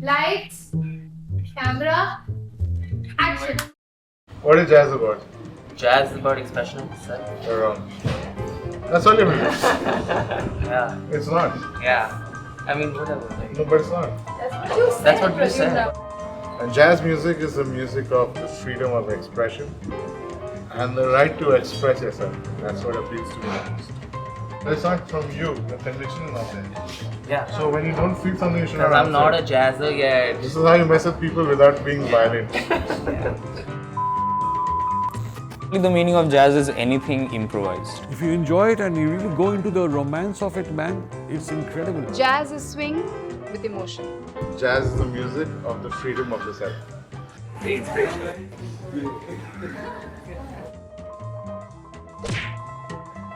Lights, camera, action. What is jazz about? Jazz is about expression of itself. You're wrong. That's all you mean. Yeah. It's not. Yeah. I mean, whatever. Like, No, but it's not. That's what you said. That's what you said. And jazz music is the music of the freedom of expression and the right to express yourself. That's what appeals to me most. But it's not from you. The conviction is not there. Yeah. So when you don't feel something, you should not Because I'm not a answer. jazzer yet. This is how you mess with people without being violent. The meaning of jazz is anything improvised. If you enjoy it and you really go into the romance of it, man, it's incredible. Jazz is swing with emotion. Jazz is the music of the freedom of the self.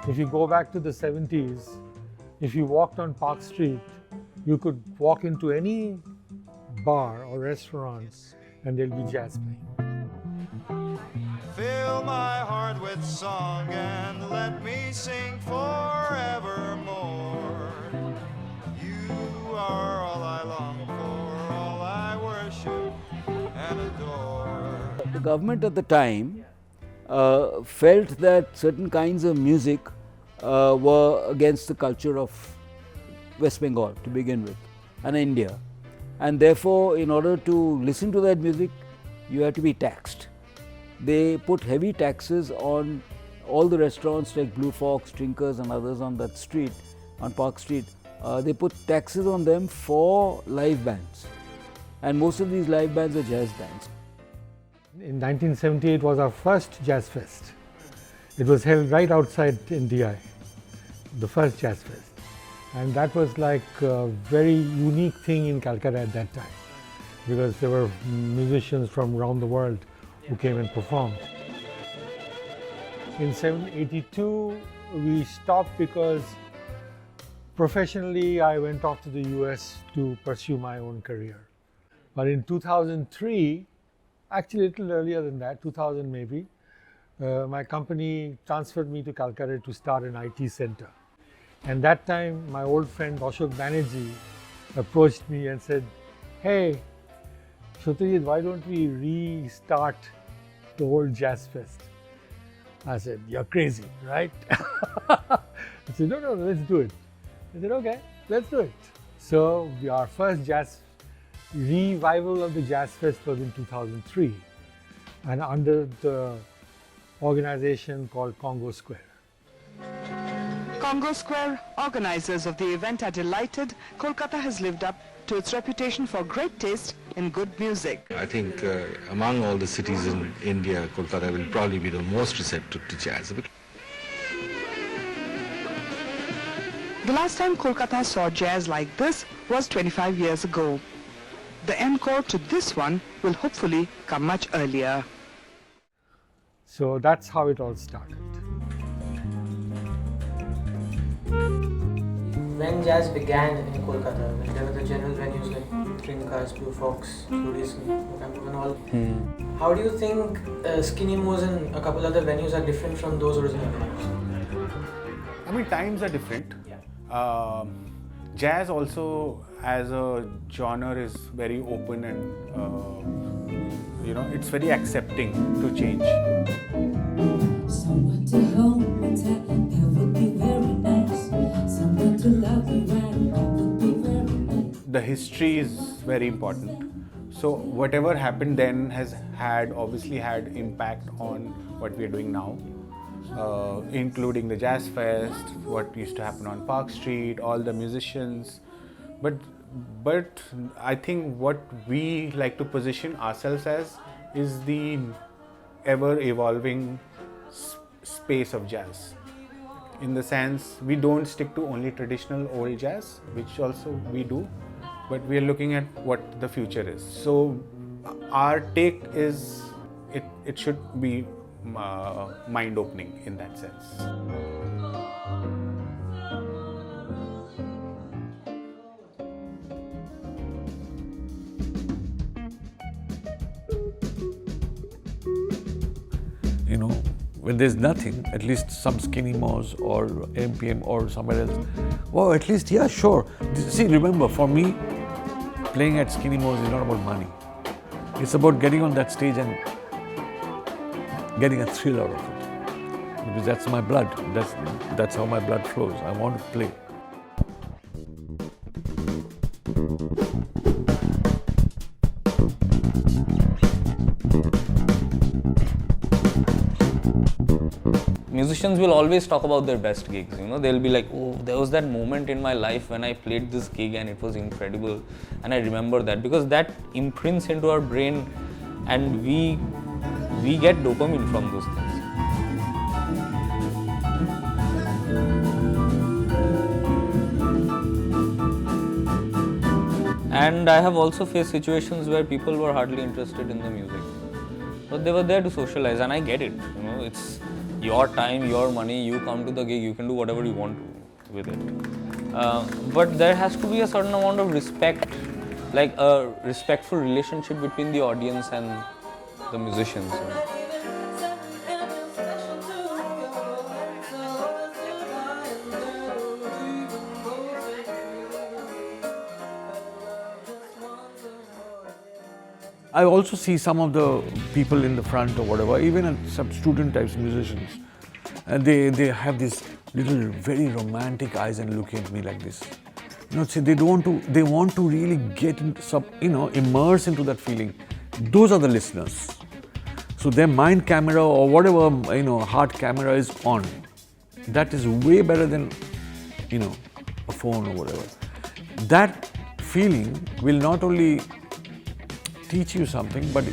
If you go back to the 70s, if you walked on Park Street, you could walk into any bar or restaurant and there'll be jazz playing. Fill my heart with song and let me sing forevermore. You are all I long for, all I worship and adore. The government at the time felt that certain kinds of music were against the culture of West Bengal to begin with and India. And therefore, in order to listen to that music, you had to be taxed. They put heavy taxes on all the restaurants like Blue Fox, Trinkers and others on that street, on Park Street. They put taxes on them for live bands. And most of these live bands are jazz bands. In 1978 was our first jazz fest. It was held right outside NDI, the first jazz fest. And that was like a very unique thing in Calcutta at that time, because there were musicians from around the world who came and performed. In 1982, we stopped because professionally I went off to the US to pursue my own career. But in 2003, actually a little earlier than that, 2000 maybe, my company transferred me to Calcutta to start an IT center. And that time, my old friend Ashok Banerjee approached me and said, "Hey, Satyajit, why don't we restart the whole Jazz Fest?" I said, "You're crazy, right?" I said, no, let's do it. I said, "Okay, let's do it." So our first jazz revival of the Jazz Fest was in 2003 and under the organization called Congo Square. Congo Square organizers of the event are delighted Kolkata has lived up to its reputation for great taste in good music. I think among all the cities in India, Kolkata will probably be the most receptive to jazz. The last time Kolkata saw jazz like this was 25 years ago. The encore to this one will hopefully come much earlier. So that's how it all started. When jazz began in Kolkata, when there were the general venues like Trinkers, Blue Fox, and all, how do you think Skinny Mo's and a couple other venues are different from those original venues? I mean, times are different. Yeah. Jazz also as a genre is very open and it's very accepting to change. Someone to hold me tight, that would be very nice. Someone to love me right, that would be very nice. The history is very important. So whatever happened then has obviously had impact on what we are doing now. Including the Jazz Fest, what used to happen on Park Street, all the musicians. But I think what we like to position ourselves as is the ever-evolving space of jazz. In the sense, we don't stick to only traditional old jazz, which also we do, but we are looking at what the future is. So our take is, it should be mind-opening in that sense. When there's nothing, at least some Skinny Mo's or MPM or somewhere else, well, at least, yeah, sure. See, remember, for me, playing at Skinny Mo's is not about money. It's about getting on that stage and getting a thrill out of it. Because that's my blood. That's how my blood flows. I want to play. Musicians will always talk about their best gigs, they'll be like, oh, there was that moment in my life when I played this gig and it was incredible, and I remember that, because that imprints into our brain and we get dopamine from those things. And I have also faced situations where people were hardly interested in the music, but they were there to socialize, and I get it, it's your time, your money, you come to the gig, you can do whatever you want to with it. But there has to be a certain amount of respect, like a respectful relationship between the audience and the musicians. I also see some of the people in the front or whatever, even some student types musicians, and they have these little very romantic eyes and looking at me like this. So they want to really get into immerse into that feeling. Those are the listeners. So their mind camera or whatever heart camera is on. That is way better than a phone or whatever. That feeling will not only teach you something, but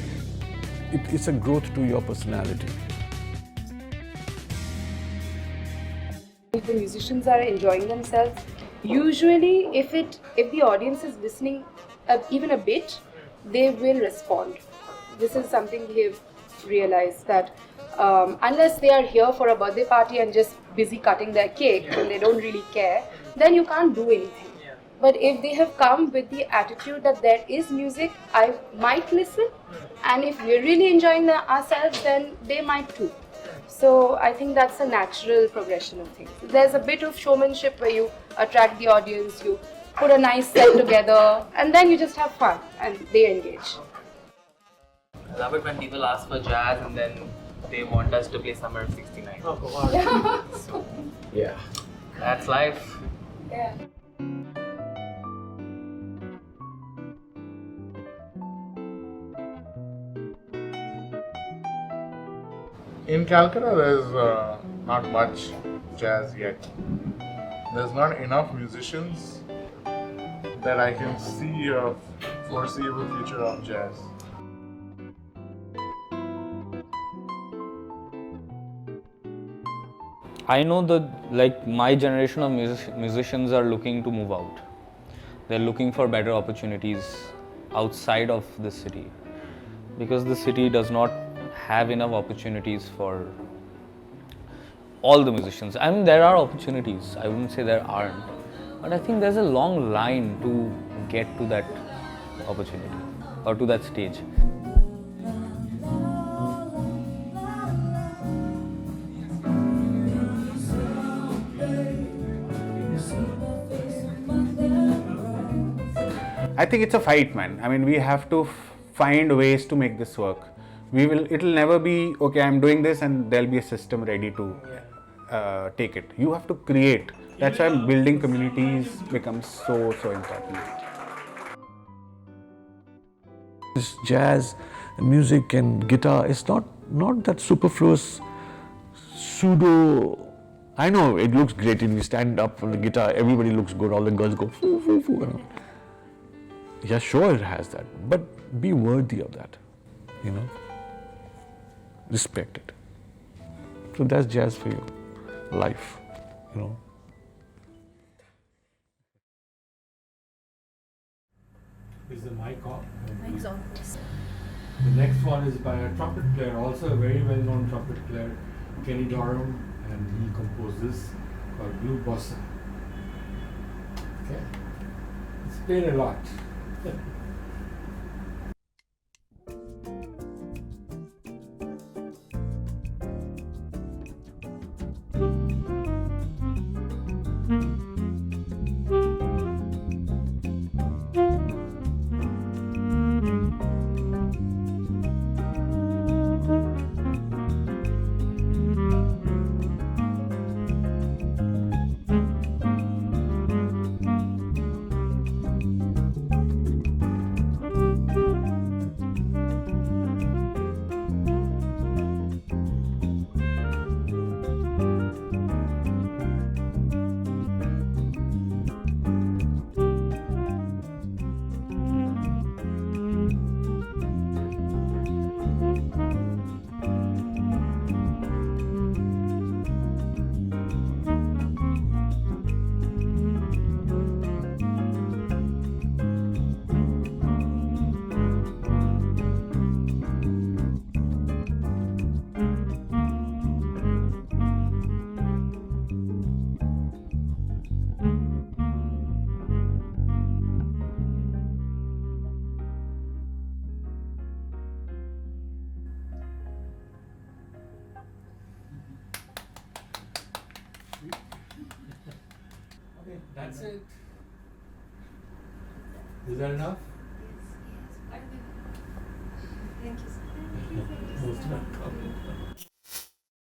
it's a growth to your personality. If the musicians are enjoying themselves, usually if the audience is listening even a bit, they will respond. This is something we have realized, that unless they are here for a birthday party and just busy cutting their cake and they don't really care, then you can't do anything. But if they have come with the attitude that there is music, I might listen, and if we're really enjoying ourselves, then they might too. So I think that's a natural progression of things. There's a bit of showmanship where you attract the audience, you put a nice set together, and then you just have fun and they engage. I love it when people ask for jazz and then they want us to play Summer of '69. Oh, wow. So, yeah, that's life. Yeah. In Calcutta, there's not much jazz yet. There's not enough musicians that I can see a foreseeable future of jazz. I know that my generation of musicians are looking to move out. They're looking for better opportunities outside of the city, because the city does not have enough opportunities for all the musicians. I mean, there are opportunities, I wouldn't say there aren't, but I think there's a long line to get to that opportunity or to that stage. I think it's a fight, man. I mean, we have to find ways to make this work. It'll never be, okay, I'm doing this and there'll be a system ready to take it. You have to create. That's why building communities becomes so important. This jazz, music and guitar is not that superfluous pseudo. I know it looks great when you stand up on the guitar, everybody looks good, all the girls go foo, foo, foo. Yeah, sure it has that, but be worthy of that, respect it. So that's jazz for you, life, Is the mic on? Mic's on. The next one is by a trumpet player, also a very well-known trumpet player, Kenny Dorham, and he composed this called Blue Bossa. Okay, it's played a lot. That's it. Is that enough? Thank you. Most enough.